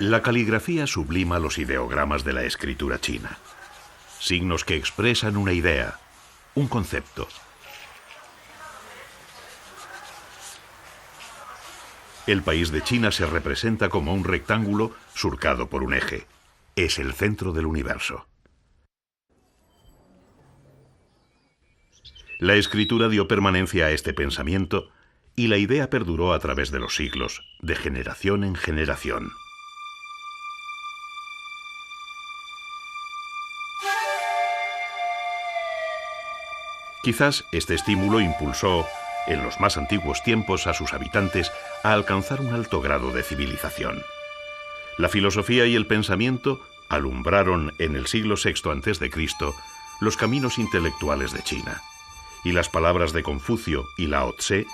La caligrafía sublima los ideogramas de la escritura china. Signos que expresan una idea, un concepto. El país de China se representa como un rectángulo surcado por un eje. Es el centro del universo. La escritura dio permanencia a este pensamiento y la idea perduró a través de los siglos, de generación en generación. Quizás este estímulo impulsó, en los más antiguos tiempos, a sus habitantes a alcanzar un alto grado de civilización. La filosofía y el pensamiento alumbraron en el siglo VI a.C. los caminos intelectuales de China, y las palabras de Confucio y Lao Tse,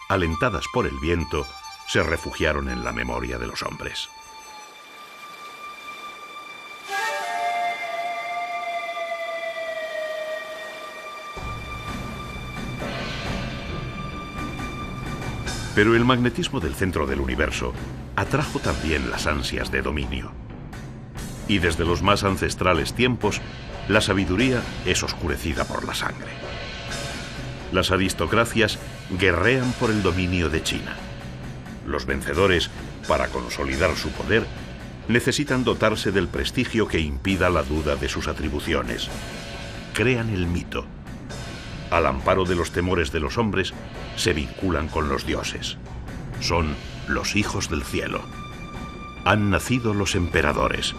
alentadas por el viento, se refugiaron en la memoria de los hombres. Pero el magnetismo del centro del universo atrajo también las ansias de dominio. Y desde los más ancestrales tiempos, la sabiduría es oscurecida por la sangre. Las aristocracias guerrean por el dominio de China. Los vencedores, para consolidar su poder, necesitan dotarse del prestigio que impida la duda de sus atribuciones. Crean el mito. Al amparo de los temores de los hombres, se vinculan con los dioses. Son los hijos del cielo. Han nacido los emperadores.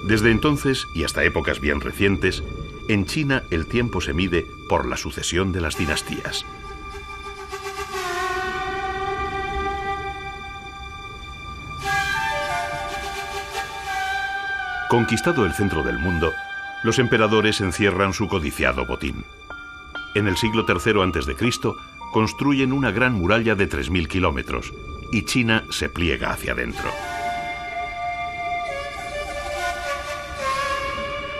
Desde entonces, y hasta épocas bien recientes, en China el tiempo se mide por la sucesión de las dinastías. Conquistado el centro del mundo, los emperadores encierran su codiciado botín. En el siglo III a.C. construyen una gran muralla de 3.000 kilómetros y China se pliega hacia adentro.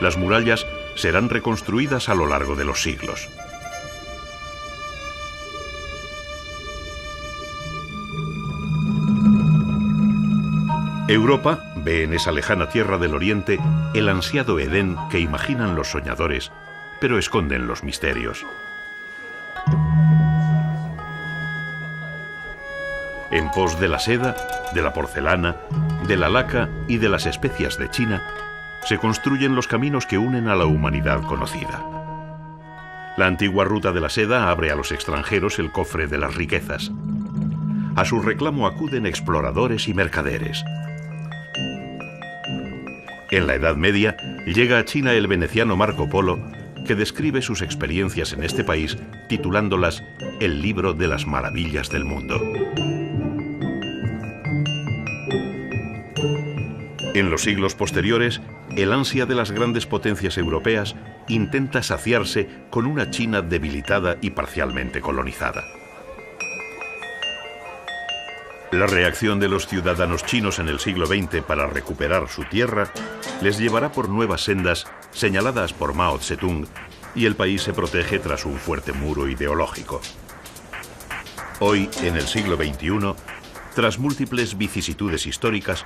Las murallas serán reconstruidas a lo largo de los siglos. Europa ve en esa lejana tierra del Oriente el ansiado Edén que imaginan los soñadores, pero esconden los misterios. En pos de la seda, de la porcelana, de la laca y de las especias de China, se construyen los caminos que unen a la humanidad conocida. La antigua ruta de la seda abre a los extranjeros el cofre de las riquezas. A su reclamo acuden exploradores y mercaderes. En la Edad Media llega a China el veneciano Marco Polo, que describe sus experiencias en este país titulándolas El libro de las maravillas del mundo. En los siglos posteriores, el ansia de las grandes potencias europeas intenta saciarse con una China debilitada y parcialmente colonizada. La reacción de los ciudadanos chinos en el siglo XX para recuperar su tierra les llevará por nuevas sendas señaladas por Mao Zedong, y el país se protege tras un fuerte muro ideológico. Hoy, en el siglo XXI, tras múltiples vicisitudes históricas,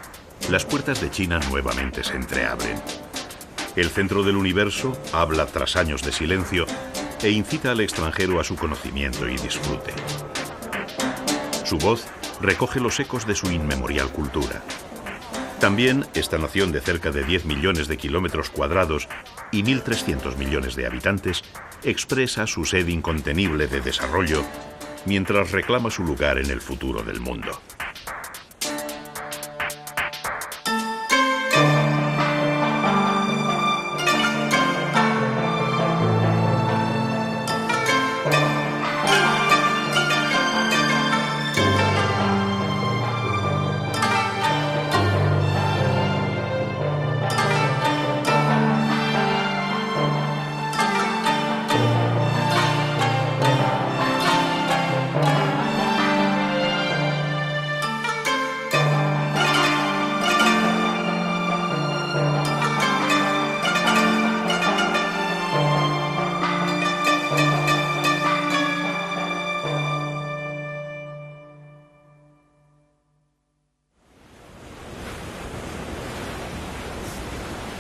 las puertas de China nuevamente se entreabren. El centro del universo habla tras años de silencio e incita al extranjero a su conocimiento y disfrute. Su voz recoge los ecos de su inmemorial cultura. También esta nación de cerca de 10 millones de kilómetros cuadrados y 1.300 millones de habitantes expresa su sed incontenible de desarrollo mientras reclama su lugar en el futuro del mundo.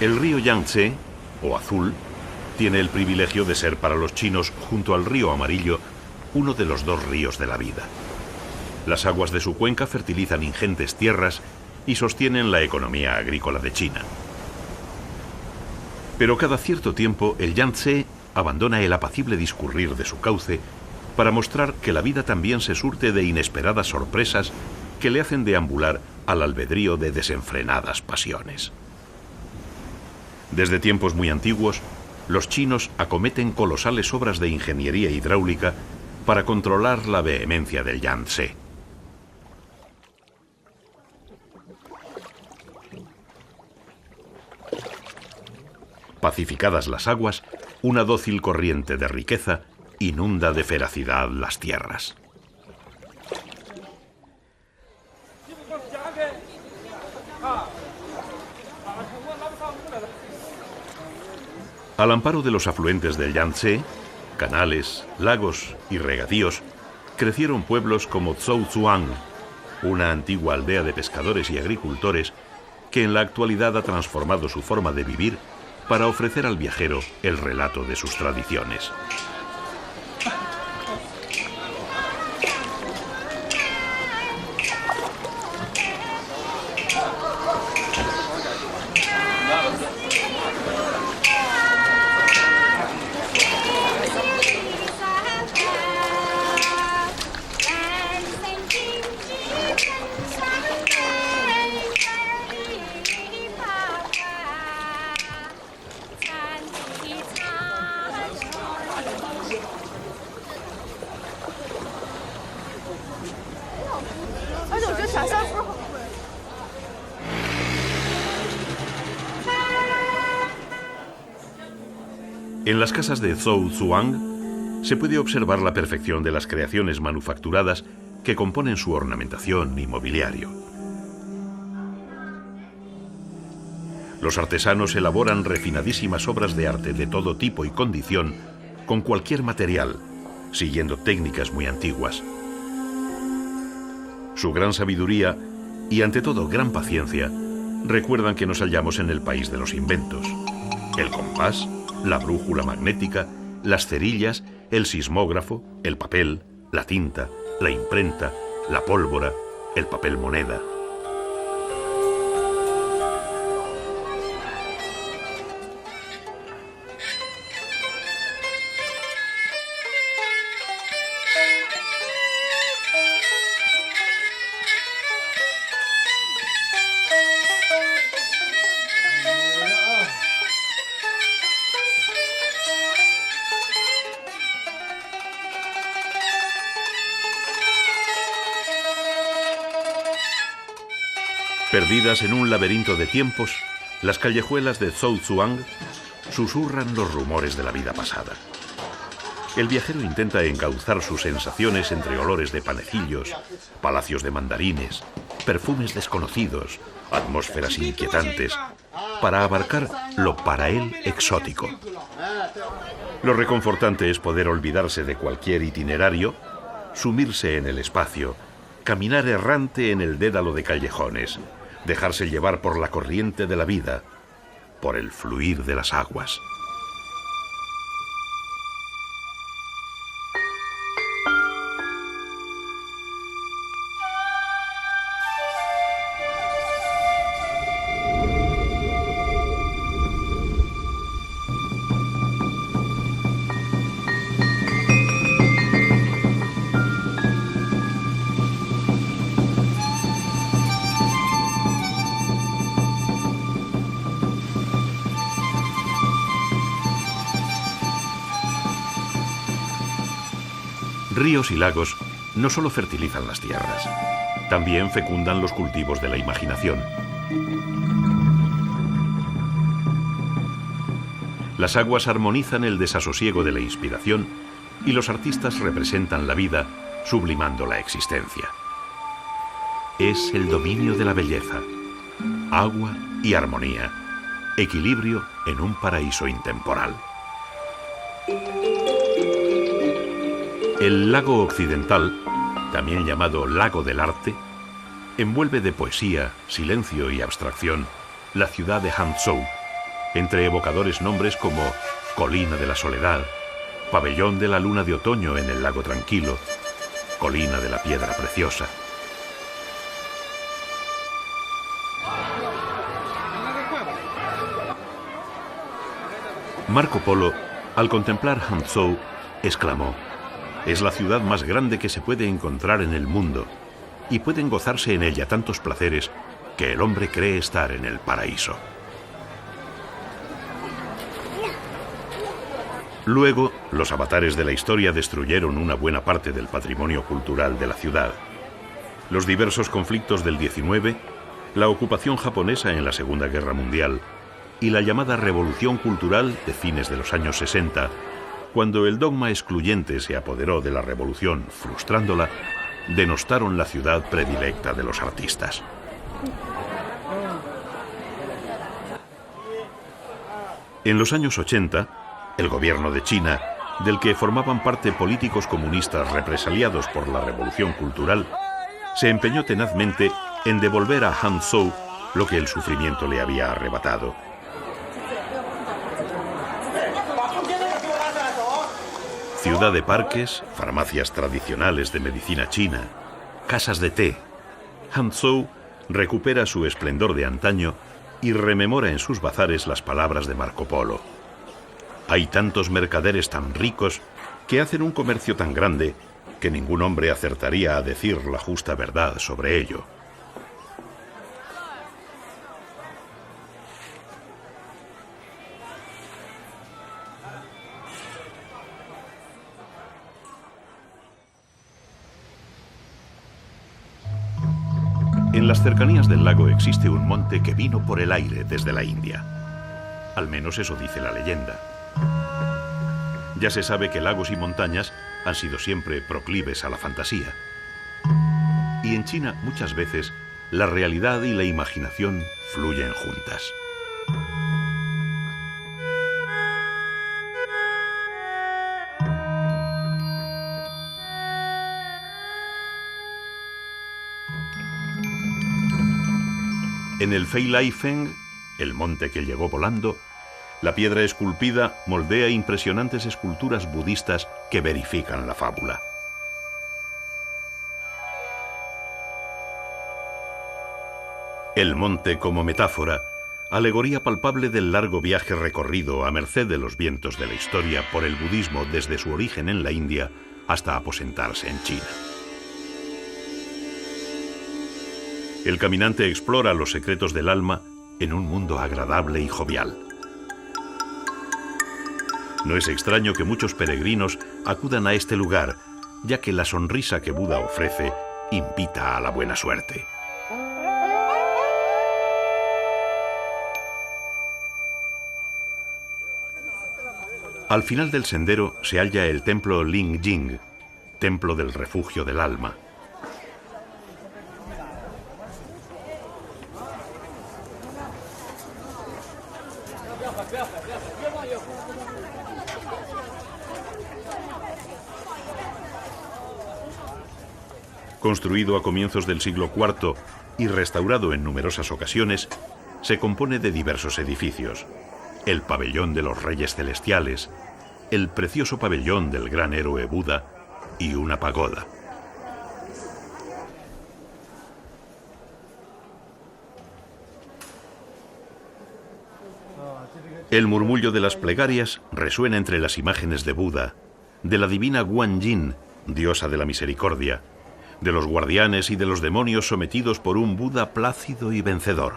El río Yangtze, o Azul, tiene el privilegio de ser para los chinos, junto al río Amarillo, uno de los dos ríos de la vida. Las aguas de su cuenca fertilizan ingentes tierras y sostienen la economía agrícola de China. Pero cada cierto tiempo el Yangtze abandona el apacible discurrir de su cauce para mostrar que la vida también se surte de inesperadas sorpresas que le hacen deambular al albedrío de desenfrenadas pasiones. Desde tiempos muy antiguos, los chinos acometen colosales obras de ingeniería hidráulica para controlar la vehemencia del Yangtze. Pacificadas las aguas, una dócil corriente de riqueza inunda de feracidad las tierras. Al amparo de los afluentes del Yangtze, canales, lagos y regadíos, crecieron pueblos como Zhouzhuang, una antigua aldea de pescadores y agricultores que en la actualidad ha transformado su forma de vivir para ofrecer al viajero el relato de sus tradiciones. En las casas de Zhouzhuang se puede observar la perfección de las creaciones manufacturadas que componen su ornamentación y mobiliario. Los artesanos elaboran refinadísimas obras de arte de todo tipo y condición con cualquier material, siguiendo técnicas muy antiguas. Su gran sabiduría y, ante todo, gran paciencia recuerdan que nos hallamos en el país de los inventos. El compás, la brújula magnética, las cerillas, el sismógrafo, el papel, la tinta, la imprenta, la pólvora, el papel moneda. Perdidas en un laberinto de tiempos, las callejuelas de Zhouzhuang susurran los rumores de la vida pasada. El viajero intenta encauzar sus sensaciones entre olores de panecillos, palacios de mandarines, perfumes desconocidos, atmósferas inquietantes, para abarcar lo para él exótico. Lo reconfortante es poder olvidarse de cualquier itinerario, sumirse en el espacio, caminar errante en el dédalo de callejones, dejarse llevar por la corriente de la vida, por el fluir de las aguas. Ríos y lagos no solo fertilizan las tierras, también fecundan los cultivos de la imaginación. Las aguas armonizan el desasosiego de la inspiración y los artistas representan la vida, sublimando la existencia. Es el dominio de la belleza, agua y armonía, equilibrio en un paraíso intemporal. El lago occidental, también llamado Lago del Arte, envuelve de poesía, silencio y abstracción la ciudad de Hangzhou, entre evocadores nombres como Colina de la Soledad, Pabellón de la Luna de Otoño en el Lago Tranquilo, Colina de la Piedra Preciosa. Marco Polo, al contemplar Hangzhou, exclamó: «Es la ciudad más grande que se puede encontrar en el mundo, y pueden gozarse en ella tantos placeres que el hombre cree estar en el paraíso». Luego, los avatares de la historia destruyeron una buena parte del patrimonio cultural de la ciudad. Los diversos conflictos del 19, la ocupación japonesa en la Segunda Guerra Mundial y la llamada Revolución Cultural de fines de los años 60, cuando el dogma excluyente se apoderó de la revolución, frustrándola, denostaron la ciudad predilecta de los artistas. En los años 80, el gobierno de China, del que formaban parte políticos comunistas represaliados por la Revolución Cultural, se empeñó tenazmente en devolver a Hangzhou lo que el sufrimiento le había arrebatado. Ciudad de parques, farmacias tradicionales de medicina china, casas de té, Hangzhou recupera su esplendor de antaño y rememora en sus bazares las palabras de Marco Polo. Hay tantos mercaderes tan ricos que hacen un comercio tan grande que ningún hombre acertaría a decir la justa verdad sobre ello. En las cercanías del lago existe un monte que vino por el aire desde la India. Al menos eso dice la leyenda. Ya se sabe que lagos y montañas han sido siempre proclives a la fantasía. Y en China, muchas veces, la realidad y la imaginación fluyen juntas. En el Feilaifeng, el monte que llegó volando, la piedra esculpida moldea impresionantes esculturas budistas que verifican la fábula. El monte como metáfora, alegoría palpable del largo viaje recorrido a merced de los vientos de la historia por el budismo desde su origen en la India hasta aposentarse en China. El caminante explora los secretos del alma en un mundo agradable y jovial. No es extraño que muchos peregrinos acudan a este lugar, ya que la sonrisa que Buda ofrece invita a la buena suerte. Al final del sendero se halla el templo Lingjing, templo del refugio del alma. Construido a comienzos del siglo IV y restaurado en numerosas ocasiones, se compone de diversos edificios: el pabellón de los Reyes Celestiales, el precioso pabellón del gran héroe Buda y una pagoda. El murmullo de las plegarias resuena entre las imágenes de Buda, de la divina Guanyin, diosa de la misericordia, de los guardianes y de los demonios sometidos por un Buda plácido y vencedor.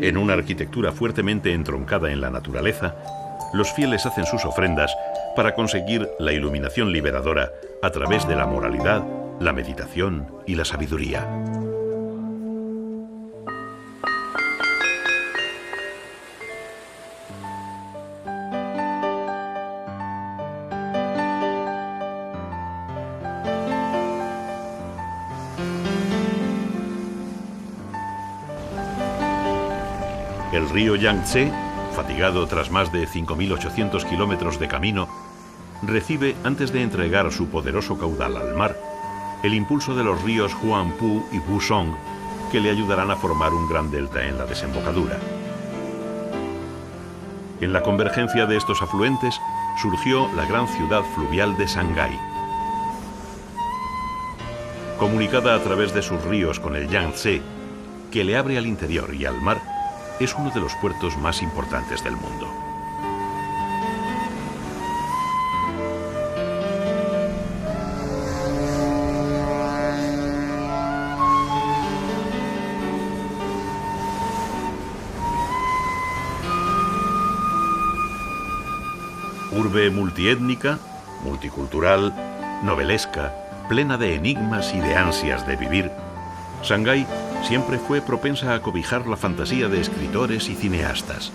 En una arquitectura fuertemente entroncada en la naturaleza, los fieles hacen sus ofrendas para conseguir la iluminación liberadora a través de la moralidad, la meditación y la sabiduría. El río Yangtze, fatigado tras más de 5.800 kilómetros de camino, recibe, antes de entregar su poderoso caudal al mar, el impulso de los ríos Huangpu y Wusong, que le ayudarán a formar un gran delta en la desembocadura. En la convergencia de estos afluentes surgió la gran ciudad fluvial de Shanghái. Comunicada a través de sus ríos con el Yangtze, que le abre al interior y al mar, es uno de los puertos más importantes del mundo. Urbe multiétnica, multicultural, novelesca, plena de enigmas y de ansias de vivir, Shanghái siempre fue propensa a cobijar la fantasía de escritores y cineastas.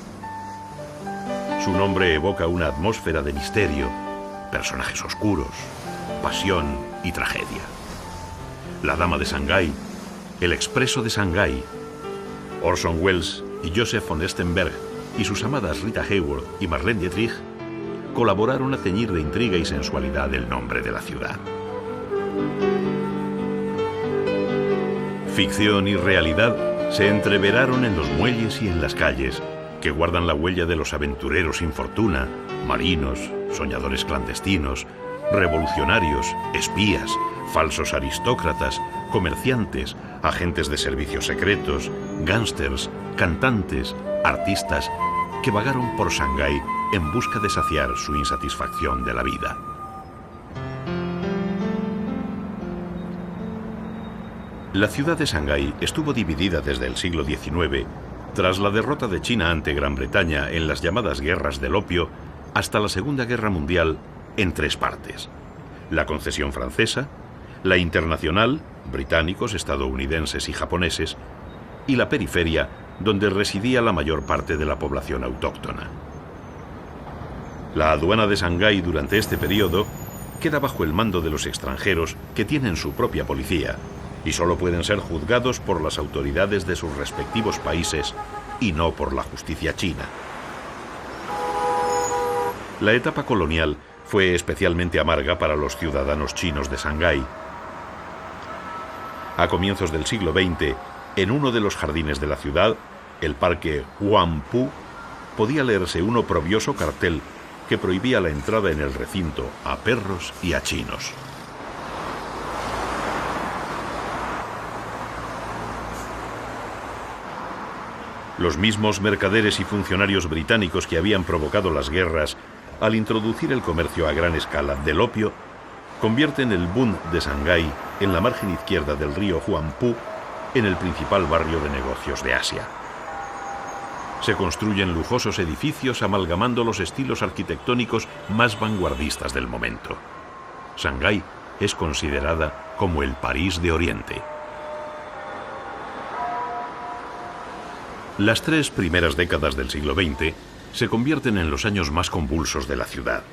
Su nombre evoca una atmósfera de misterio, personajes oscuros, pasión y tragedia. La Dama de Shanghái, El Expreso de Shanghái, Orson Welles y Joseph von Estenberg y sus amadas Rita Hayworth y Marlene Dietrich colaboraron a teñir de intriga y sensualidad el nombre de la ciudad. Ficción y realidad se entreveraron en los muelles y en las calles, que guardan la huella de los aventureros sin fortuna, marinos, soñadores clandestinos, revolucionarios, espías, falsos aristócratas, comerciantes, agentes de servicios secretos, gángsters, cantantes, artistas, que vagaron por Shanghái en busca de saciar su insatisfacción de la vida. La ciudad de Shanghái estuvo dividida desde el siglo XIX, tras la derrota de China ante Gran Bretaña en las llamadas Guerras del Opio, hasta la Segunda Guerra Mundial, en tres partes: la concesión francesa, la internacional, británicos, estadounidenses y japoneses, y la periferia, donde residía la mayor parte de la población autóctona. La aduana de Shanghái durante este periodo queda bajo el mando de los extranjeros, que tienen su propia policía y solo pueden ser juzgados por las autoridades de sus respectivos países y no por la justicia china. La etapa colonial fue especialmente amarga para los ciudadanos chinos de Shanghái. A comienzos del siglo XX, en uno de los jardines de la ciudad, el parque Huangpu, podía leerse un oprobioso cartel que prohibía la entrada en el recinto a perros y a chinos. Los mismos mercaderes y funcionarios británicos que habían provocado las guerras al introducir el comercio a gran escala del opio, convierten el Bund de Shanghái, en la margen izquierda del río Huangpu, en el principal barrio de negocios de Asia. Se construyen lujosos edificios amalgamando los estilos arquitectónicos más vanguardistas del momento. Shanghái es considerada como el París de Oriente. Las tres primeras décadas del siglo XX se convierten en los años más convulsos de la ciudad.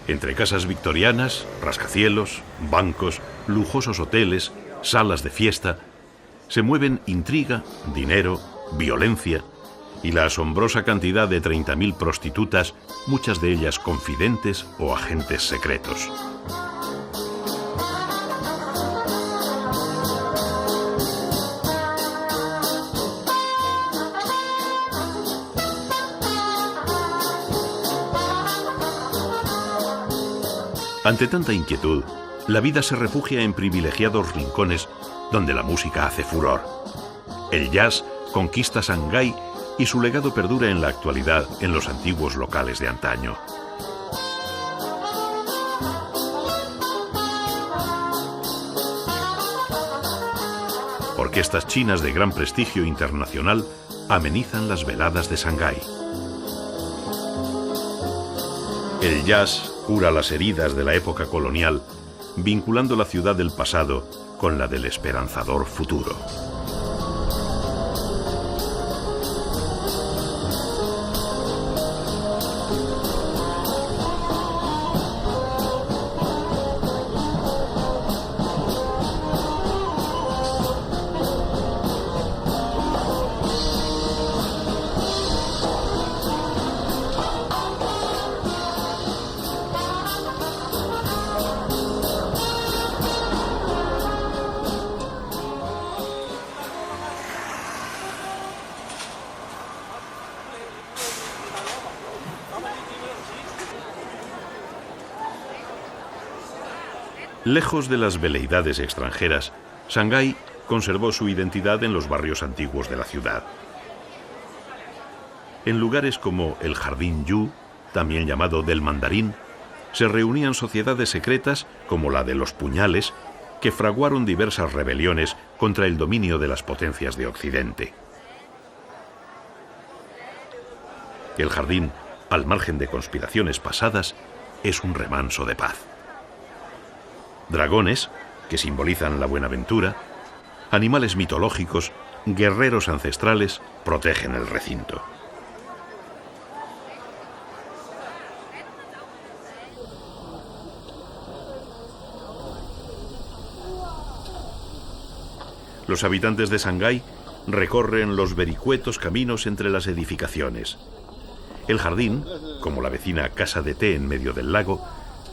Entre casas victorianas, rascacielos, bancos, lujosos hoteles, salas de fiesta, se mueven intriga, dinero, violencia y la asombrosa cantidad de 30.000 prostitutas, muchas de ellas confidentes o agentes secretos. Ante tanta inquietud, la vida se refugia en privilegiados rincones donde la música hace furor. El jazz conquista Shanghái y su legado perdura en la actualidad en los antiguos locales de antaño. Orquestas chinas de gran prestigio internacional amenizan las veladas de Shanghái. El jazz cura las heridas de la época colonial, vinculando la ciudad del pasado con la del esperanzador futuro. Lejos de las veleidades extranjeras, Shanghái conservó su identidad en los barrios antiguos de la ciudad. En lugares como el Jardín Yu, también llamado del Mandarín, se reunían sociedades secretas como la de los Puñales, que fraguaron diversas rebeliones contra el dominio de las potencias de Occidente. El jardín, al margen de conspiraciones pasadas, es un remanso de paz. Dragones, que simbolizan la buenaventura, animales mitológicos, guerreros ancestrales, protegen el recinto. Los habitantes de Shanghái recorren los vericuetos caminos entre las edificaciones. El jardín, como la vecina casa de té en medio del lago,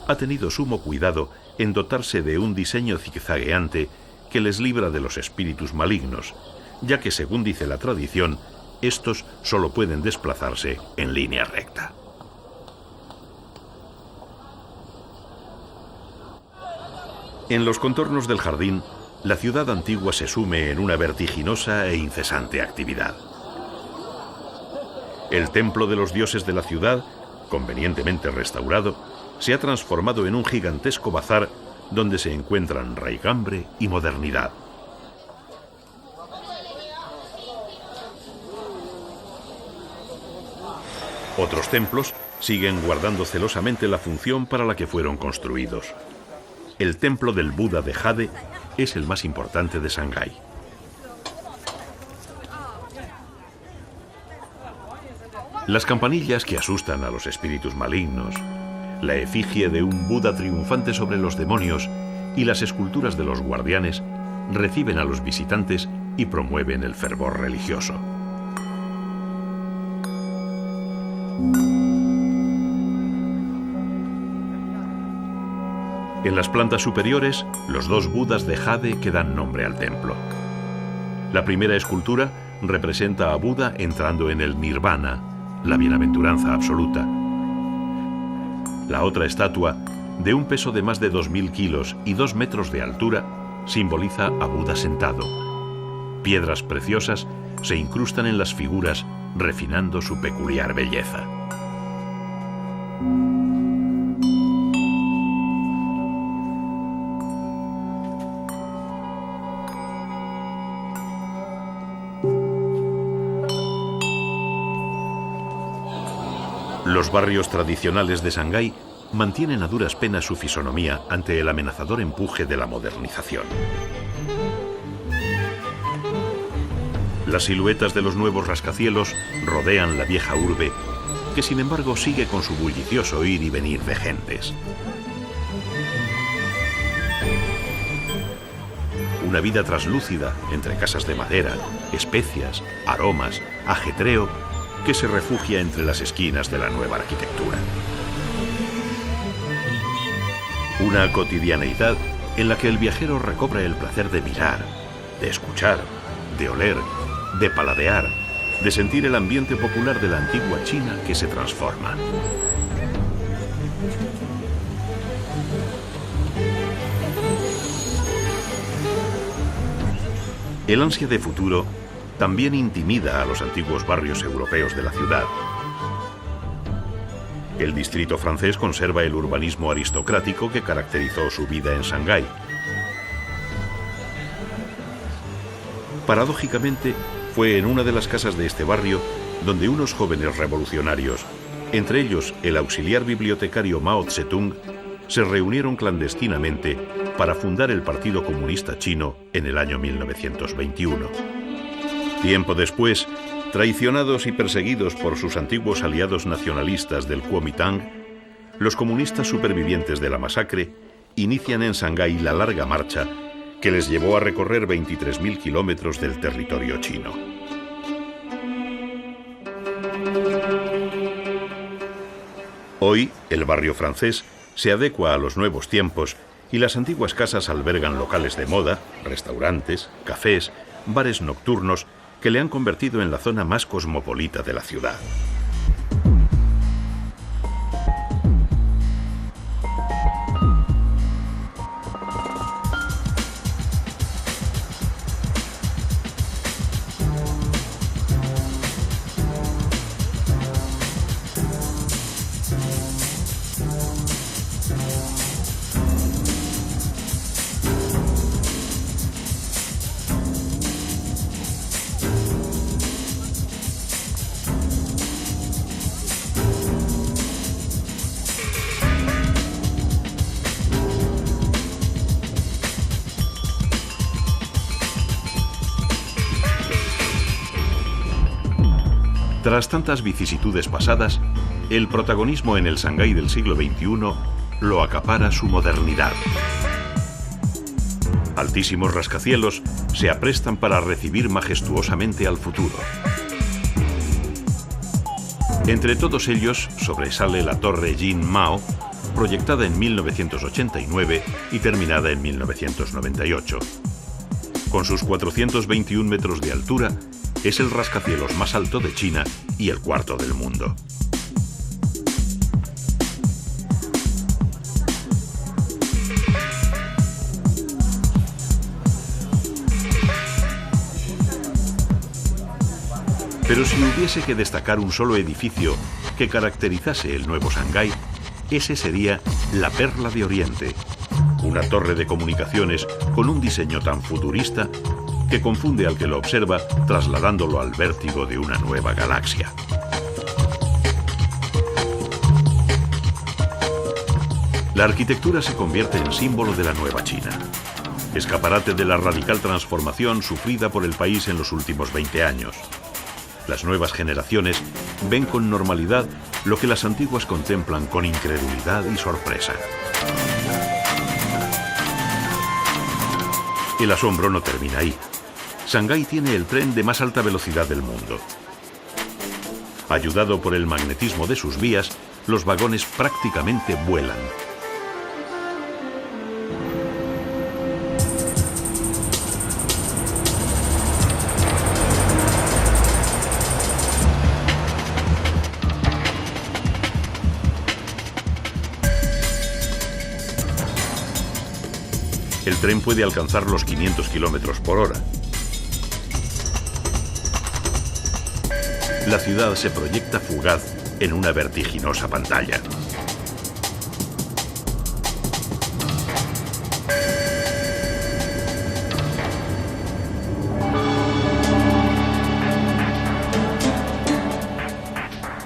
ha tenido sumo cuidado en dotarse de un diseño zigzagueante que les libra de los espíritus malignos, ya que, según dice la tradición, estos solo pueden desplazarse en línea recta. En los contornos del jardín, la ciudad antigua se sume en una vertiginosa e incesante actividad. El templo de los dioses de la ciudad, convenientemente restaurado, se ha transformado en un gigantesco bazar donde se encuentran raigambre y modernidad. Otros templos siguen guardando celosamente la función para la que fueron construidos. El templo del Buda de Jade es el más importante de Shanghái. Las campanillas que asustan a los espíritus malignos, la efigie de un Buda triunfante sobre los demonios y las esculturas de los guardianes reciben a los visitantes y promueven el fervor religioso. En las plantas superiores, los dos Budas de Jade que dan nombre al templo. La primera escultura representa a Buda entrando en el Nirvana, la bienaventuranza absoluta. La otra estatua, de un peso de más de 2000 kilos y 2 metros de altura, simboliza a Buda sentado. Piedras preciosas se incrustan en las figuras, refinando su peculiar belleza. Los barrios tradicionales de Shanghái mantienen a duras penas su fisonomía ante el amenazador empuje de la modernización. Las siluetas de los nuevos rascacielos rodean la vieja urbe, que sin embargo sigue con su bullicioso ir y venir de gentes. Una vida traslúcida entre casas de madera, especias, aromas, ajetreo, que se refugia entre las esquinas de la nueva arquitectura. Una cotidianeidad en la que el viajero recobra el placer de mirar, de escuchar, de oler, de paladear, de sentir el ambiente popular de la antigua China que se transforma. El ansia de futuro también intimida a los antiguos barrios europeos de la ciudad. El distrito francés conserva el urbanismo aristocrático que caracterizó su vida en Shanghái. Paradójicamente, fue en una de las casas de este barrio donde unos jóvenes revolucionarios, entre ellos el auxiliar bibliotecario Mao Tse-tung, se reunieron clandestinamente para fundar el Partido Comunista Chino en el año 1921. Tiempo después, traicionados y perseguidos por sus antiguos aliados nacionalistas del Kuomintang, los comunistas supervivientes de la masacre inician en Shanghái la larga marcha que les llevó a recorrer 23.000 kilómetros del territorio chino. Hoy, el barrio francés se adecua a los nuevos tiempos y las antiguas casas albergan locales de moda, restaurantes, cafés, bares nocturnos que le han convertido en la zona más cosmopolita de la ciudad. Tras tantas vicisitudes pasadas, el protagonismo en el Shanghái del siglo XXI lo acapara su modernidad. Altísimos rascacielos se aprestan para recibir majestuosamente al futuro. Entre todos ellos sobresale la Torre Jin Mao, proyectada en 1989 y terminada en 1998. Con sus 421 metros de altura, es el rascacielos más alto de China y el cuarto del mundo. Pero si hubiese que destacar un solo edificio que caracterizase el nuevo Shanghái, ese sería la Perla de Oriente, una torre de comunicaciones con un diseño tan futurista que confunde al que lo observa, trasladándolo al vértigo de una nueva galaxia. La arquitectura se convierte en símbolo de la nueva China, escaparate de la radical transformación sufrida por el país en los últimos 20 años. Las nuevas generaciones ven con normalidad lo que las antiguas contemplan con incredulidad y sorpresa. El asombro no termina ahí. Shanghái tiene el tren de más alta velocidad del mundo. Ayudado por el magnetismo de sus vías, los vagones prácticamente vuelan. El tren puede alcanzar los 500 kilómetros por hora. La ciudad se proyecta fugaz en una vertiginosa pantalla.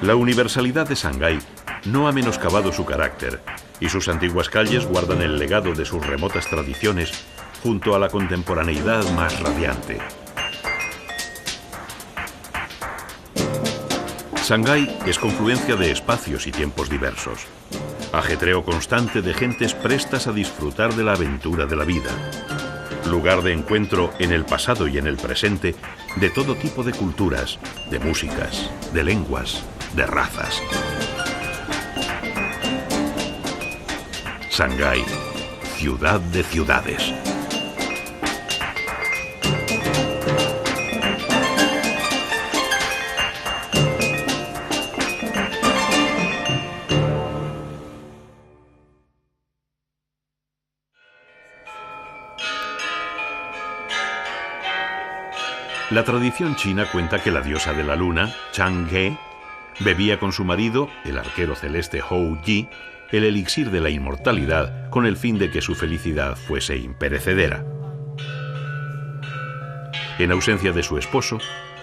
La universalidad de Shanghái no ha menoscabado su carácter, y sus antiguas calles guardan el legado de sus remotas tradiciones junto a la contemporaneidad más radiante. Shanghái es confluencia de espacios y tiempos diversos, ajetreo constante de gentes prestas a disfrutar de la aventura de la vida, lugar de encuentro en el pasado y en el presente de todo tipo de culturas, de músicas, de lenguas, de razas. Shanghái, ciudad de ciudades. La tradición china cuenta que la diosa de la luna, Chang'e, bebía con su marido, el arquero celeste Hou Yi, el elixir de la inmortalidad con el fin de que su felicidad fuese imperecedera. En ausencia de su esposo,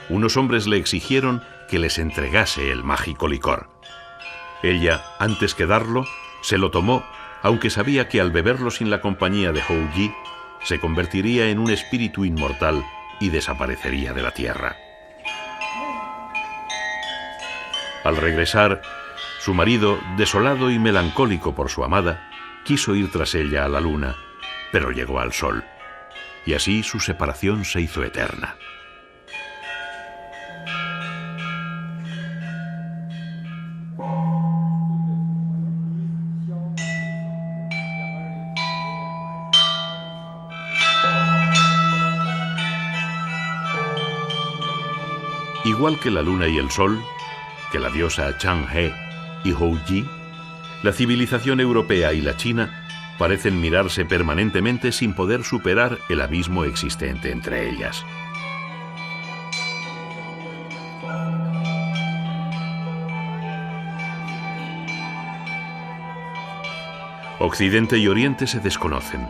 unos hombres le exigieron que les entregase el mágico licor. Ella, antes que darlo, se lo tomó, aunque sabía que al beberlo sin la compañía de Hou Yi, se convertiría en un espíritu inmortal y desaparecería de la tierra. Al regresar, su marido, desolado y melancólico por su amada, quiso ir tras ella a la luna, pero llegó al sol, y así su separación se hizo eterna. Igual que la luna y el sol, que la diosa Chang'e y Hou Yi, la civilización europea y la china parecen mirarse permanentemente sin poder superar el abismo existente entre ellas. Occidente y Oriente se desconocen.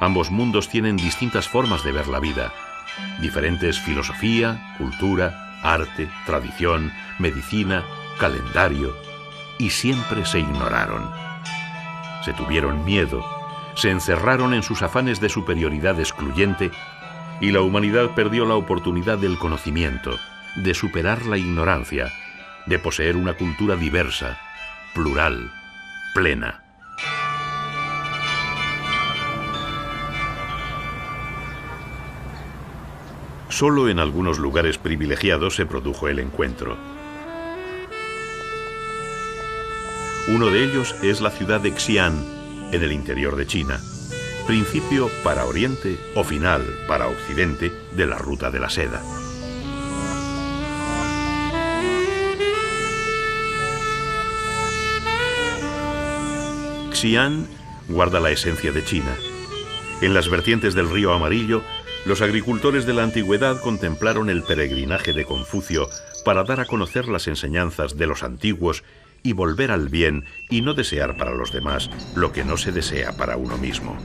Ambos mundos tienen distintas formas de ver la vida, diferentes filosofía, cultura, arte, tradición, medicina, calendario, y siempre se ignoraron. Se tuvieron miedo, se encerraron en sus afanes de superioridad excluyente, y la humanidad perdió la oportunidad del conocimiento, de superar la ignorancia, de poseer una cultura diversa, plural, plena. Solo en algunos lugares privilegiados se produjo el encuentro. Uno de ellos es la ciudad de Xi'an, en el interior de China, principio para Oriente o final para Occidente de la ruta de la seda. Xi'an guarda la esencia de China. En las vertientes del río Amarillo, los agricultores de la antigüedad contemplaron el peregrinaje de Confucio para dar a conocer las enseñanzas de los antiguos y volver al bien y no desear para los demás lo que no se desea para uno mismo.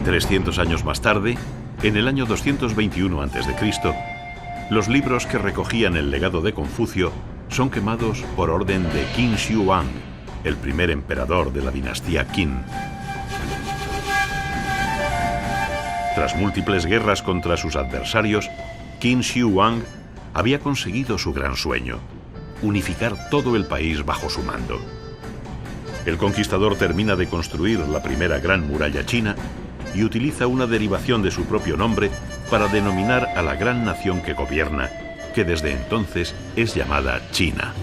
300 años más tarde, en el año 221 a.C., los libros que recogían el legado de Confucio son quemados por orden de Qin Shi Huang, el primer emperador de la dinastía Qin. Tras múltiples guerras contra sus adversarios, Qin Shi Huang había conseguido su gran sueño: unificar todo el país bajo su mando. El conquistador termina de construir la primera gran muralla china y utiliza una derivación de su propio nombre para denominar a la gran nación que gobierna, que desde entonces es llamada China.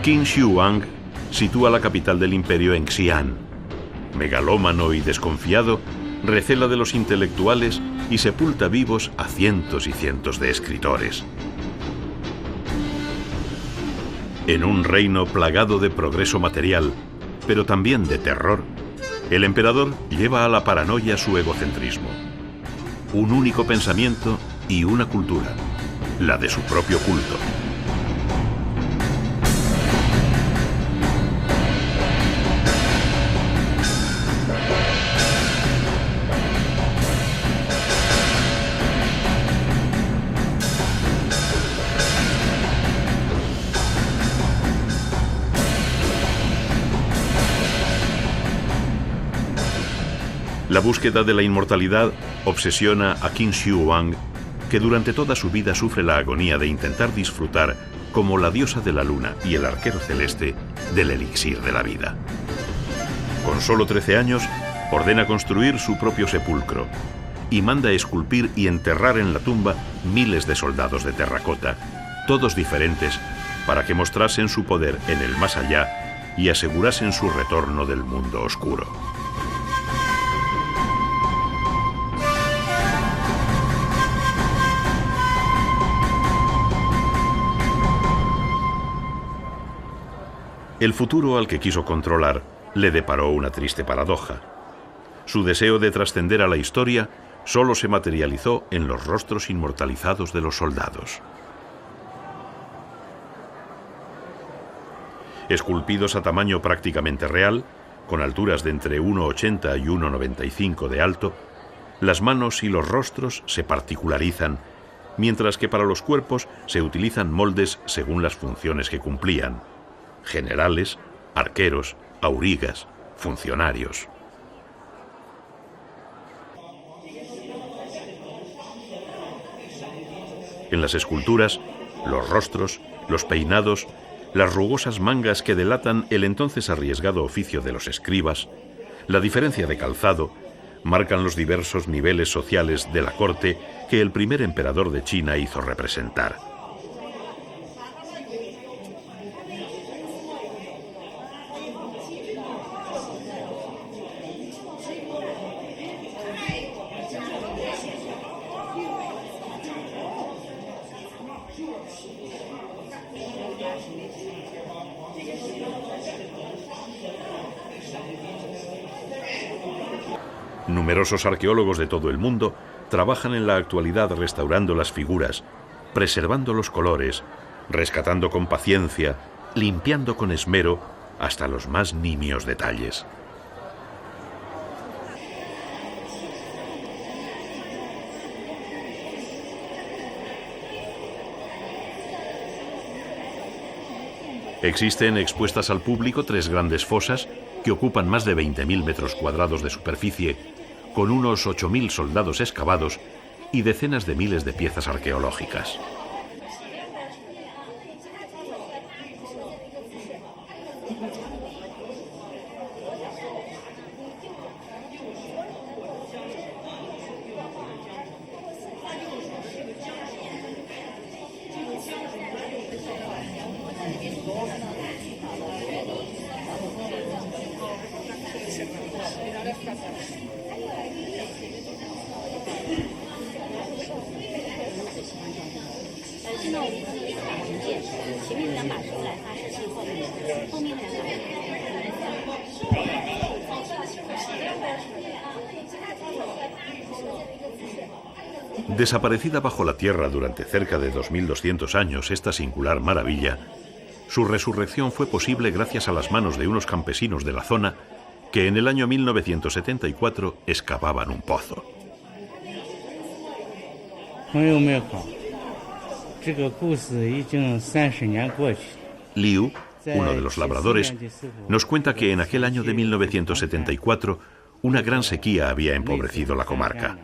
Qin Shi Huang sitúa la capital del imperio en Xi'an. Megalómano y desconfiado, recela de los intelectuales y sepulta vivos a cientos y cientos de escritores. En un reino plagado de progreso material, pero también de terror, el emperador lleva a la paranoia su egocentrismo. Un único pensamiento y una cultura, la de su propio culto. La búsqueda de la inmortalidad obsesiona a Qin Shi Huang, que durante toda su vida sufre la agonía de intentar disfrutar, como la diosa de la luna y el arquero celeste, del elixir de la vida. Con solo 13 años, ordena construir su propio sepulcro y manda esculpir y enterrar en la tumba miles de soldados de terracota, todos diferentes, para que mostrasen su poder en el más allá y asegurasen su retorno del mundo oscuro. El futuro al que quiso controlar le deparó una triste paradoja. Su deseo de trascender a la historia solo se materializó en los rostros inmortalizados de los soldados. Esculpidos a tamaño prácticamente real, con alturas de entre 1,80 y 1,95 de alto, las manos y los rostros se particularizan, mientras que para los cuerpos se utilizan moldes según las funciones que cumplían: generales, arqueros, aurigas, funcionarios. En las esculturas, los rostros, los peinados, las rugosas mangas que delatan el entonces arriesgado oficio de los escribas, la diferencia de calzado, marcan los diversos niveles sociales de la corte que el primer emperador de China hizo representar. Numerosos arqueólogos de todo el mundo trabajan en la actualidad restaurando las figuras, preservando los colores, rescatando con paciencia, limpiando con esmero hasta los más nimios detalles. Existen expuestas al público 3 grandes fosas que ocupan más de 20.000 metros cuadrados de superficie, con unos 8.000 soldados excavados y decenas de miles de piezas arqueológicas. Desaparecida bajo la tierra durante cerca de 2.200 años, esta singular maravilla, su resurrección fue posible gracias a las manos de unos campesinos de la zona que en el año 1974 excavaban un pozo. Liu, uno de los labradores, nos cuenta que en aquel año de 1974 una gran sequía había empobrecido la comarca.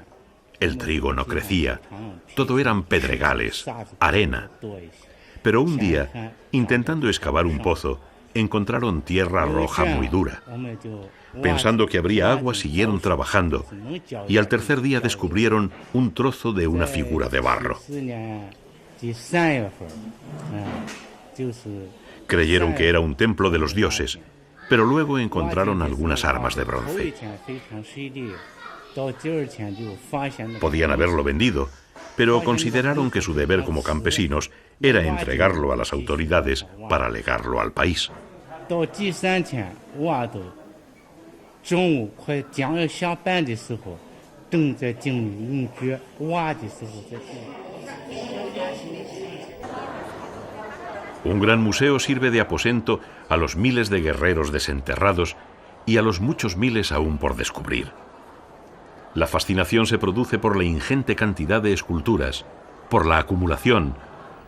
El trigo no crecía, todo eran pedregales, arena. Pero un día, intentando excavar un pozo, encontraron tierra roja muy dura. Pensando que habría agua, siguieron trabajando y al tercer día descubrieron un trozo de una figura de barro. Creyeron que era un templo de los dioses, pero luego encontraron algunas armas de bronce. Podían haberlo vendido, pero consideraron que su deber como campesinos era entregarlo a las autoridades para legarlo al país. Un gran museo sirve de aposento a los miles de guerreros desenterrados y a los muchos miles aún por descubrir. La fascinación se produce por la ingente cantidad de esculturas, por la acumulación,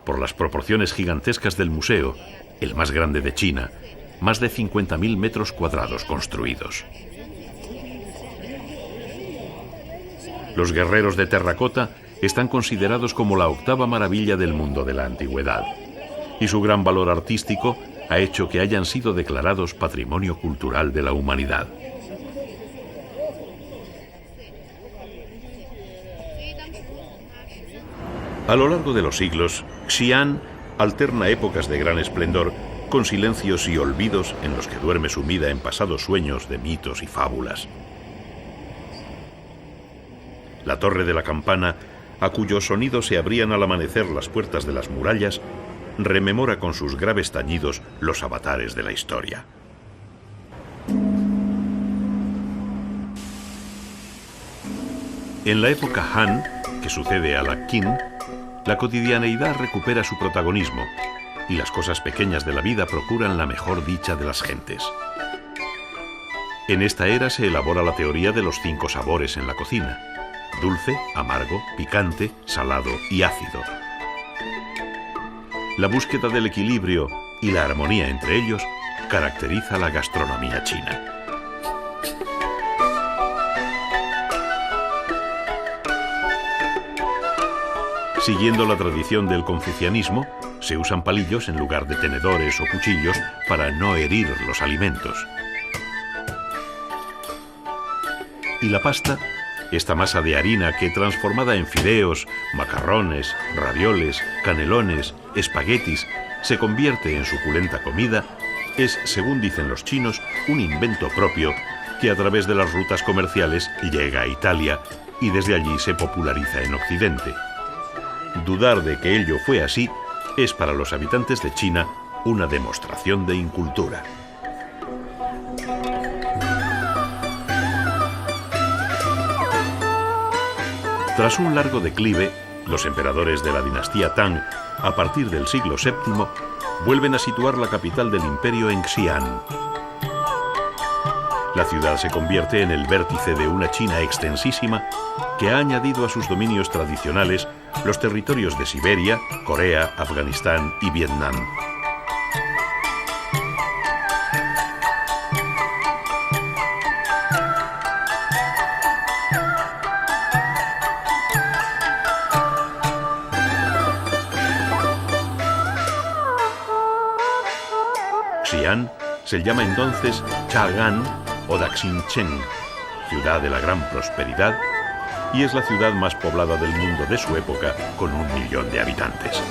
por las proporciones gigantescas del museo, el más grande de China, más de 50.000 metros cuadrados construidos. Los guerreros de terracota están considerados como la octava maravilla del mundo de la antigüedad, y su gran valor artístico ha hecho que hayan sido declarados Patrimonio Cultural de la Humanidad. A lo largo de los siglos, Xi'an alterna épocas de gran esplendor con silencios y olvidos en los que duerme sumida en pasados sueños de mitos y fábulas. La torre de la campana, a cuyo sonido se abrían al amanecer las puertas de las murallas, rememora con sus graves tañidos los avatares de la historia. En la época Han, que sucede a la Qin, la cotidianeidad recupera su protagonismo y las cosas pequeñas de la vida procuran la mejor dicha de las gentes. En esta era se elabora la teoría de los 5 sabores en la cocina: dulce, amargo, picante, salado y ácido. La búsqueda del equilibrio y la armonía entre ellos caracteriza la gastronomía china. Siguiendo la tradición del confucianismo, se usan palillos en lugar de tenedores o cuchillos para no herir los alimentos. Y la pasta, esta masa de harina que transformada en fideos, macarrones, ravioles, canelones, espaguetis, se convierte en suculenta comida, es, según dicen los chinos, un invento propio que a través de las rutas comerciales llega a Italia y desde allí se populariza en Occidente. Dudar de que ello fue así es para los habitantes de China una demostración de incultura. Tras un largo declive, los emperadores de la dinastía Tang, a partir del siglo VII, vuelven a situar la capital del imperio en Xi'an. La ciudad se convierte en el vértice de una China extensísima que ha añadido a sus dominios tradicionales los territorios de Siberia, Corea, Afganistán y Vietnam. Xi'an se llama entonces Chang'an o Daxingchen, ciudad de la gran prosperidad, y es la ciudad más poblada del mundo de su época, con 1 millón de habitantes.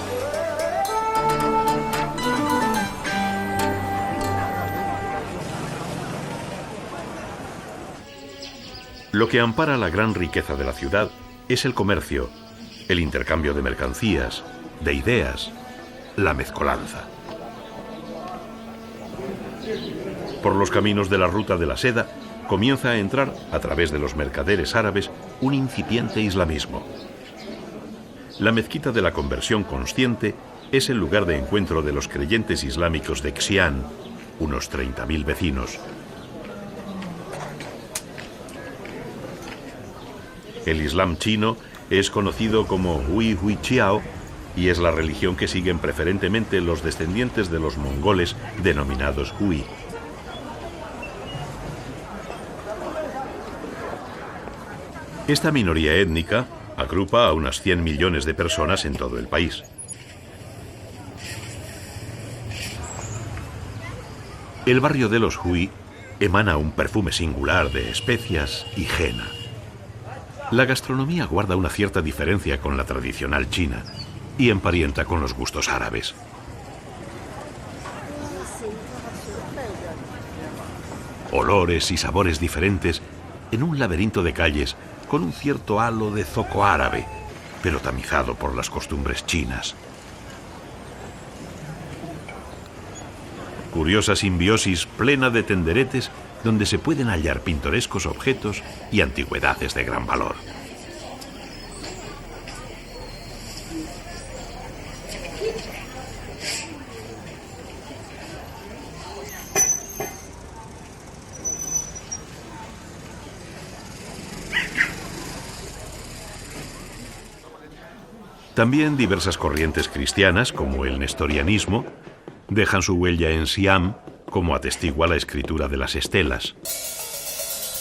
Lo que ampara la gran riqueza de la ciudad es el comercio, el intercambio de mercancías, de ideas, la mezcolanza. Por los caminos de la ruta de la seda comienza a entrar, a través de los mercaderes árabes, un incipiente islamismo. La mezquita de la conversión consciente es el lugar de encuentro de los creyentes islámicos de Xi'an, unos 30.000 vecinos. El Islam chino es conocido como Hui Hui Chiao y es la religión que siguen preferentemente los descendientes de los mongoles denominados Hui. Esta minoría étnica agrupa a unas 100 millones de personas en todo el país. El barrio de los Hui emana un perfume singular de especias y henna. La gastronomía guarda una cierta diferencia con la tradicional china y emparenta con los gustos árabes. Olores y sabores diferentes en un laberinto de calles con un cierto halo de zoco árabe, pero tamizado por las costumbres chinas. Curiosa simbiosis plena de tenderetes donde se pueden hallar pintorescos objetos y antigüedades de gran valor. También diversas corrientes cristianas, como el nestorianismo, dejan su huella en Siam, como atestigua la escritura de las estelas.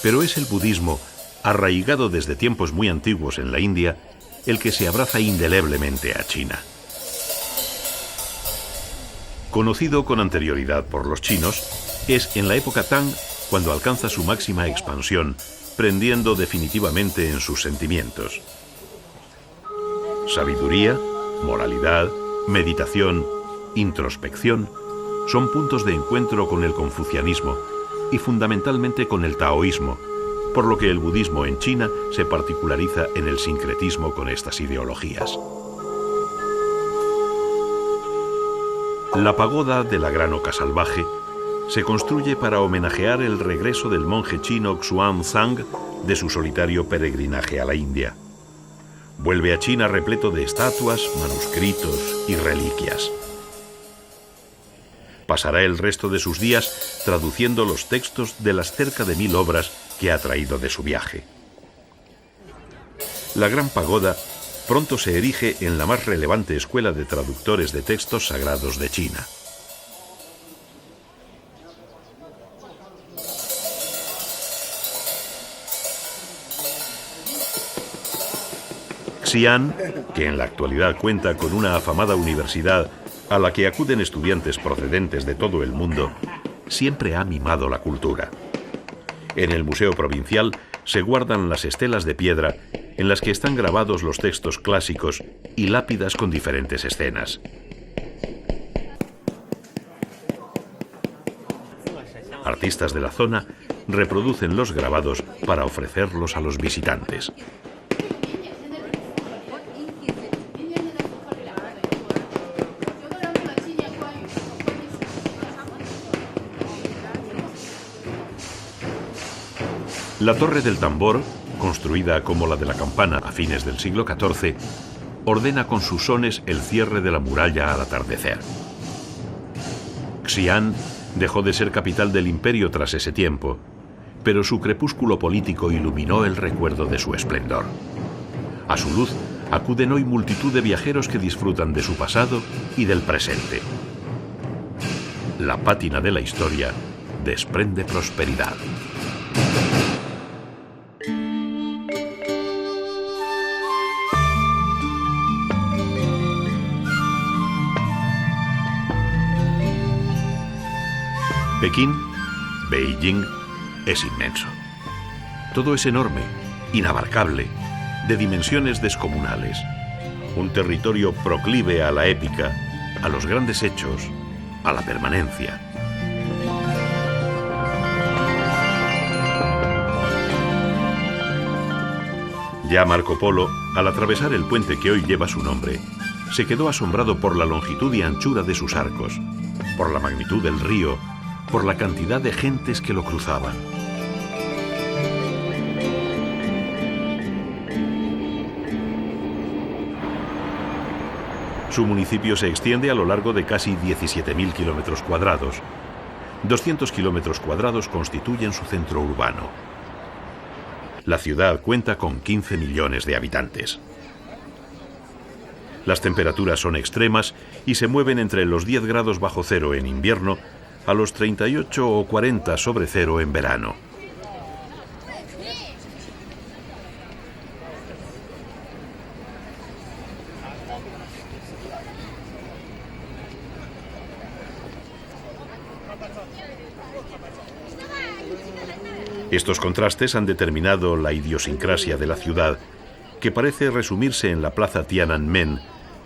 Pero es el budismo, arraigado desde tiempos muy antiguos en la India, el que se abraza indeleblemente a China. Conocido con anterioridad por los chinos, es en la época Tang cuando alcanza su máxima expansión, prendiendo definitivamente en sus sentimientos. Sabiduría, moralidad, meditación, introspección son puntos de encuentro con el confucianismo y fundamentalmente con el taoísmo, por lo que el budismo en China se particulariza en el sincretismo con estas ideologías. La pagoda de la Gran Oca Salvaje se construye para homenajear el regreso del monje chino Xuanzang de su solitario peregrinaje a la India. Vuelve a China repleto de estatuas, manuscritos y reliquias. Pasará el resto de sus días traduciendo los textos de las cerca de 1000 obras que ha traído de su viaje. La Gran Pagoda pronto se erige en la más relevante escuela de traductores de textos sagrados de China. Xi'an, que en la actualidad cuenta con una afamada universidad a la que acuden estudiantes procedentes de todo el mundo, siempre ha mimado la cultura. En el Museo Provincial se guardan las estelas de piedra en las que están grabados los textos clásicos y lápidas con diferentes escenas. Artistas de la zona reproducen los grabados para ofrecerlos a los visitantes. La Torre del Tambor, construida como la de la campana a fines del siglo XIV, ordena con sus sones el cierre de la muralla al atardecer. Xi'an dejó de ser capital del imperio tras ese tiempo, pero su crepúsculo político iluminó el recuerdo de su esplendor. A su luz acuden hoy multitud de viajeros que disfrutan de su pasado y del presente. La pátina de la historia desprende prosperidad. Pekín, Beijing, es inmenso. Todo es enorme, inabarcable, de dimensiones descomunales. Un territorio proclive a la épica, a los grandes hechos, a la permanencia. Ya Marco Polo, al atravesar el puente que hoy lleva su nombre, se quedó asombrado por la longitud y anchura de sus arcos, por la magnitud del río, por la cantidad de gentes que lo cruzaban. Su municipio se extiende a lo largo de casi 17.000 kilómetros cuadrados. 200 kilómetros cuadrados constituyen su centro urbano. La ciudad cuenta con 15 millones de habitantes. Las temperaturas son extremas y se mueven entre los 10 grados bajo cero en invierno a los 38 o 40 sobre cero en verano. Estos contrastes han determinado la idiosincrasia de la ciudad, que parece resumirse en la plaza Tiananmen,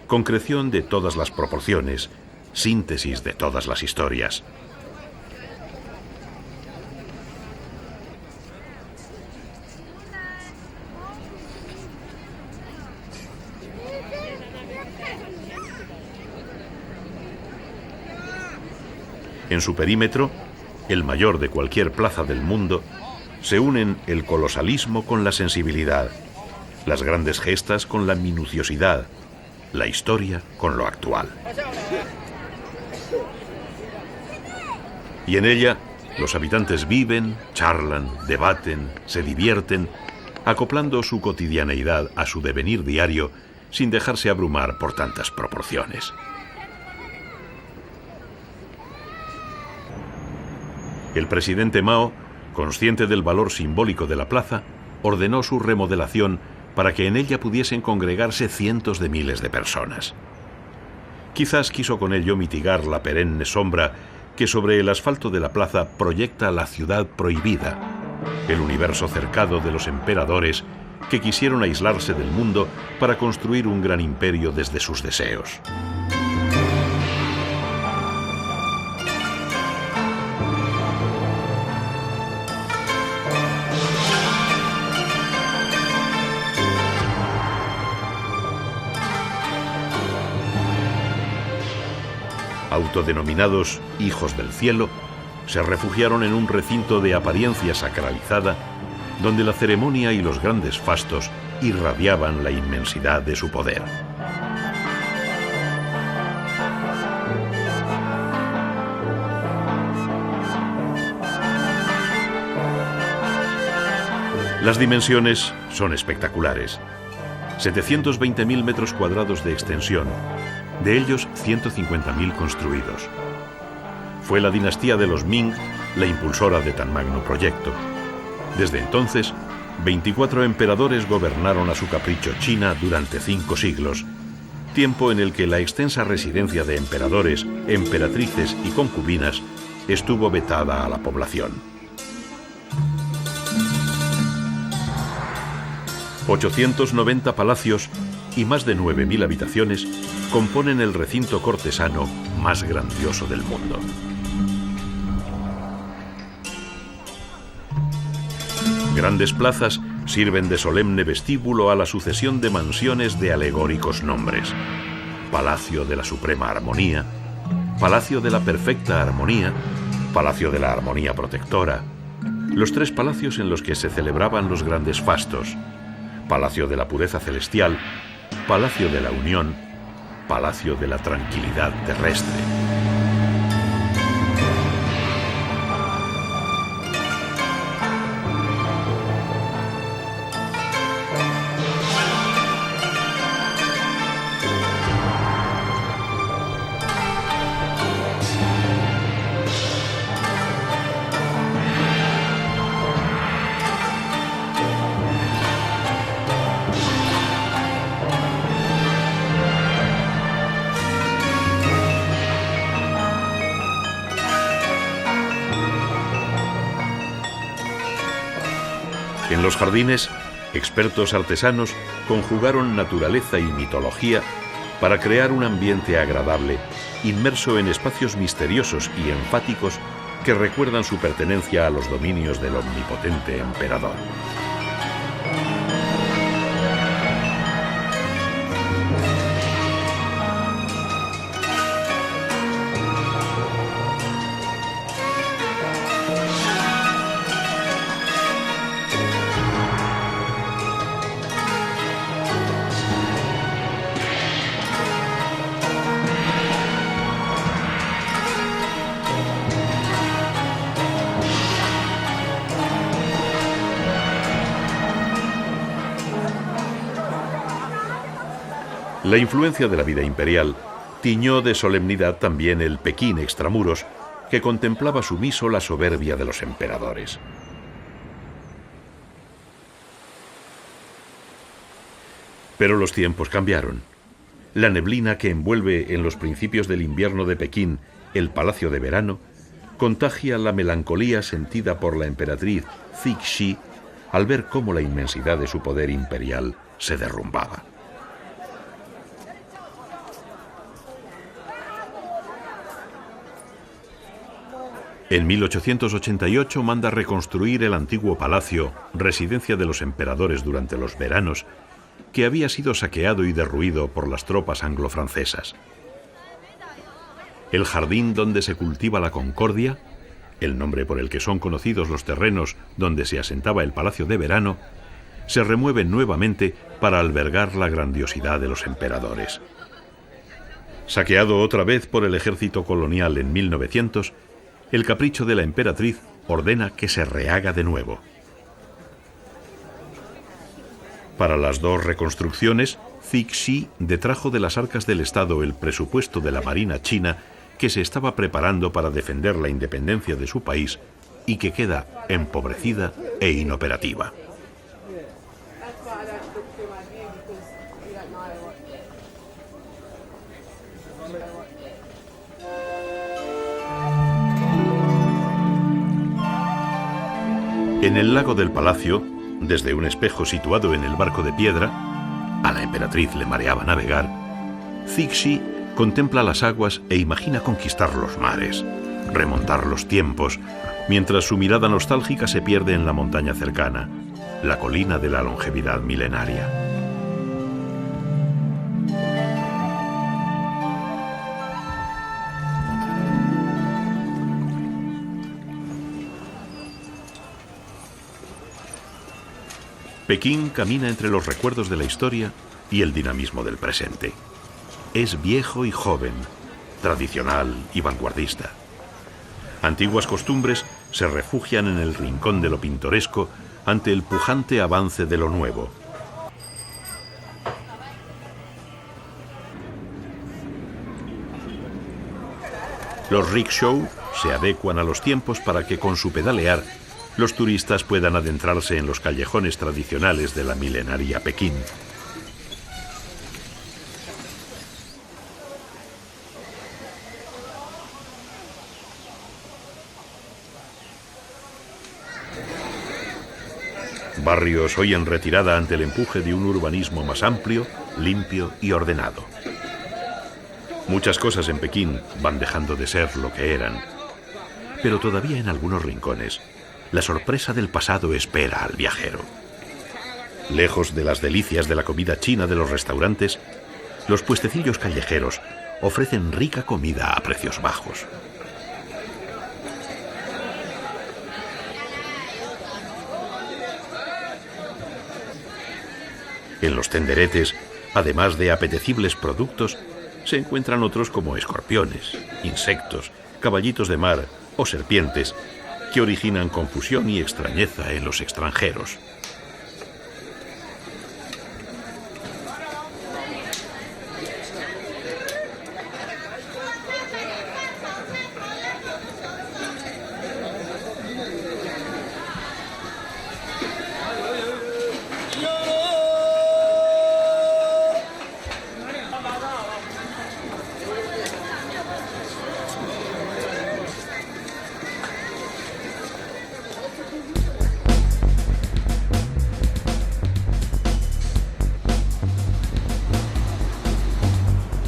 concreción de todas las proporciones, síntesis de todas las historias. En su perímetro, el mayor de cualquier plaza del mundo, se unen el colosalismo con la sensibilidad, las grandes gestas con la minuciosidad, la historia con lo actual. Y en ella, los habitantes viven, charlan, debaten, se divierten, acoplando su cotidianeidad a su devenir diario sin dejarse abrumar por tantas proporciones. El presidente Mao, consciente del valor simbólico de la plaza, ordenó su remodelación para que en ella pudiesen congregarse cientos de miles de personas. Quizás quiso con ello mitigar la perenne sombra que sobre el asfalto de la plaza proyecta la ciudad prohibida, el universo cercado de los emperadores que quisieron aislarse del mundo para construir un gran imperio desde sus deseos. Autodenominados hijos del cielo, se refugiaron en un recinto de apariencia sacralizada, donde la ceremonia y los grandes fastos irradiaban la inmensidad de su poder. Las dimensiones son espectaculares. 720.000 metros cuadrados de extensión, de ellos 150.000 construidos. Fue la dinastía de los Ming la impulsora de tan magno proyecto. Desde entonces, 24 emperadores gobernaron a su capricho China durante 5 siglos, tiempo en el que la extensa residencia de emperadores, emperatrices y concubinas estuvo vetada a la población. 890 palacios y más de 9.000 habitaciones componen el recinto cortesano más grandioso del mundo. Grandes plazas sirven de solemne vestíbulo a la sucesión de mansiones de alegóricos nombres: Palacio de la Suprema Armonía, Palacio de la Perfecta Armonía, Palacio de la Armonía Protectora, los 3 palacios en los que se celebraban los grandes fastos: Palacio de la Pureza Celestial, Palacio de la Unión, Palacio de la Tranquilidad Terrestre. En los jardines, expertos artesanos conjugaron naturaleza y mitología para crear un ambiente agradable, inmerso en espacios misteriosos y enfáticos que recuerdan su pertenencia a los dominios del omnipotente emperador. La influencia de la vida imperial tiñó de solemnidad también el Pekín extramuros, que contemplaba sumiso la soberbia de los emperadores. Pero los tiempos cambiaron. La neblina que envuelve en los principios del invierno de Pekín el palacio de verano contagia la melancolía sentida por la emperatriz Cixi al ver cómo la inmensidad de su poder imperial se derrumbaba. En 1888 manda reconstruir el antiguo palacio, residencia de los emperadores durante los veranos, que había sido saqueado y derruido por las tropas anglo-francesas. El jardín donde se cultiva la concordia, el nombre por el que son conocidos los terrenos donde se asentaba el palacio de verano, se remueve nuevamente para albergar la grandiosidad de los emperadores. Saqueado otra vez por el ejército colonial en 1900, el capricho de la emperatriz ordena que se rehaga de nuevo. Para las dos reconstrucciones, Cixi detrajo de las arcas del Estado el presupuesto de la Marina china que se estaba preparando para defender la independencia de su país y que queda empobrecida e inoperativa. En el lago del palacio, desde un espejo situado en el barco de piedra, a la emperatriz le mareaba navegar, Cixi contempla las aguas e imagina conquistar los mares, remontar los tiempos, mientras su mirada nostálgica se pierde en la montaña cercana, la colina de la longevidad milenaria. Pekín camina entre los recuerdos de la historia y el dinamismo del presente. Es viejo y joven, tradicional y vanguardista. Antiguas costumbres se refugian en el rincón de lo pintoresco ante el pujante avance de lo nuevo. Los rickshaw se adecuan a los tiempos para que con su pedalear los turistas puedan adentrarse en los callejones tradicionales de la milenaria Pekín. Barrios hoy en retirada ante el empuje de un urbanismo más amplio, limpio y ordenado. Muchas cosas en Pekín van dejando de ser lo que eran, pero todavía en algunos rincones la sorpresa del pasado espera al viajero. Lejos de las delicias de la comida china de los restaurantes, los puestecillos callejeros ofrecen rica comida a precios bajos. En los tenderetes, además de apetecibles productos, se encuentran otros como escorpiones, insectos, caballitos de mar o serpientes, que originan confusión y extrañeza en los extranjeros.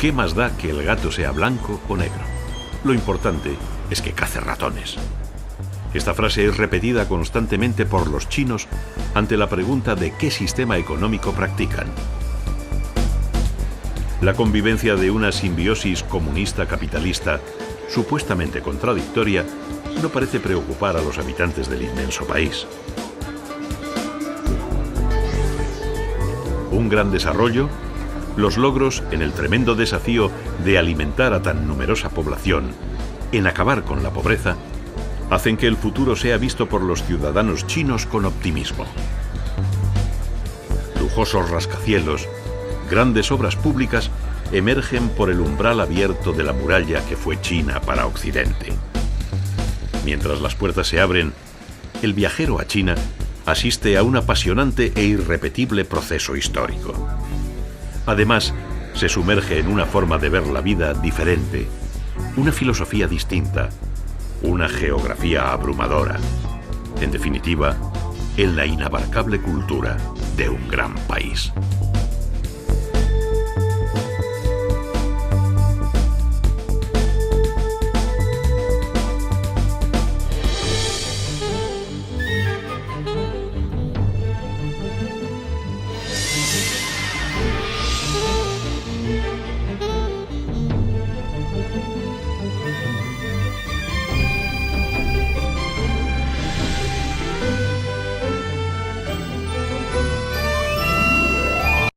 ¿Qué más da que el gato sea blanco o negro? Lo importante es que cace ratones. Esta frase es repetida constantemente por los chinos ante la pregunta de qué sistema económico practican. La convivencia de una simbiosis comunista-capitalista supuestamente contradictoria no parece preocupar a los habitantes del inmenso país. Un gran desarrollo, los logros en el tremendo desafío de alimentar a tan numerosa población, en acabar con la pobreza, hacen que el futuro sea visto por los ciudadanos chinos con optimismo. Lujosos rascacielos, grandes obras públicas emergen por el umbral abierto de la muralla que fue China para Occidente. Mientras las puertas se abren, el viajero a China asiste a un apasionante e irrepetible proceso histórico. Además, se sumerge en una forma de ver la vida diferente, una filosofía distinta, una geografía abrumadora. En definitiva, en la inabarcable cultura de un gran país.